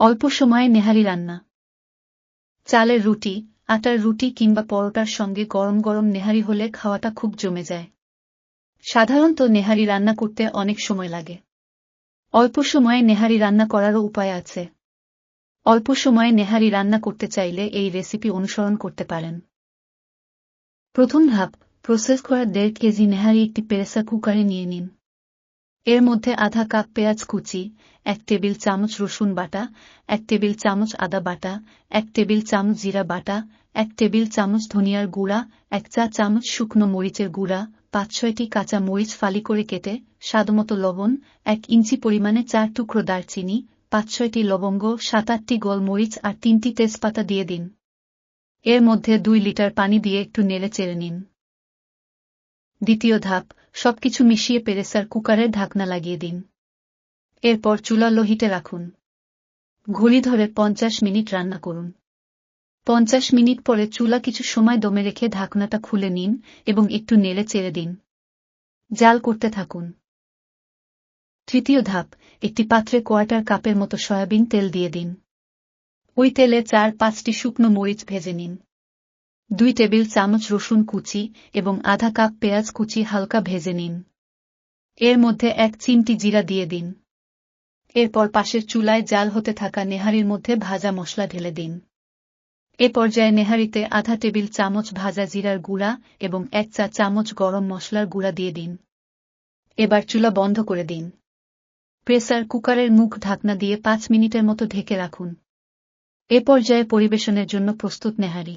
অল্প সময়ে নেহারি রান্না। চালের রুটি, আটার রুটি কিংবা পরোটার সঙ্গে গরম গরম নেহারি হলে খাওয়াটা খুব জমে যায়। সাধারণত নেহারি রান্না করতে অনেক সময় লাগে। অল্প সময়ে নেহারি রান্না করারও উপায় আছে। অল্প সময়ে নেহারি রান্না করতে চাইলে এই রেসিপি অনুসরণ করতে পারেন। প্রথম ধাপ, প্রসেস করা 1.5 কেজি নেহারি একটি প্রেসার কুকারে নিয়ে নিন। এর মধ্যে আধা কাপ পেঁয়াজ কুচি, 1 টেবিল চামচ রসুন বাটা, 1 টেবিল চামচ আদা বাটা, 1 টেবিল চামচ জিরা বাটা, 1 টেবিল চামচ ধনিয়ার গুঁড়া, 1 চা চামচ শুকনো মরিচের গুঁড়া, 5-6টি কাঁচা মরিচ ফালি করে কেটে, স্বাদমতো লবণ, 1 ইঞ্চি পরিমাণে 4 টুকরো দারচিনি, 5-6টি লবঙ্গ, 7-8টি গোলমরিচ আর 3টি তেজপাতা দিয়ে দিন। এর মধ্যে 2 লিটার পানি দিয়ে একটু নেড়ে চেড়ে নিন। দ্বিতীয় ধাপ, সবকিছু মিশিয়ে প্রেসার কুকারের ঢাকনা লাগিয়ে দিন। এরপর চুলা লো হিটে রাখুন। ঘড়ি ধরে 50 মিনিট রান্না করুন। 50 মিনিট পরে চুলা কিছু সময় দমে রেখে ঢাকনাটা খুলে নিন এবং একটু নেড়ে চেড়ে দিন। জাল করতে থাকুন। তৃতীয় ধাপ, একটি পাত্রে 1/4 কাপের মতো সয়াবিন তেল দিয়ে দিন। ওই তেলে 4-5টি শুকনো মরিচ ভেজে নিন। 2 টেবিল চামচ রসুন কুচি এবং আধা কাপ পেঁয়াজ কুচি হালকা ভেজে নিন। এর মধ্যে 1 চিমটি জিরা দিয়ে দিন। এরপর পাশের চুলায় জাল হতে থাকা নেহারির মধ্যে ভাজা মশলা ঢেলে দিন। এ পর্যায়ে নেহারিতে আধা টেবিল চামচ ভাজা জিরার গুঁড়া এবং 1 চা চামচ গরম মশলার গুঁড়া দিয়ে দিন। এবার চুলা বন্ধ করে দিন। প্রেসার কুকারের মুখ ঢাকনা দিয়ে 5 মিনিটের মতো ঢেকে রাখুন। এ পর্যায়ে পরিবেশনের জন্য প্রস্তুত নেহারি।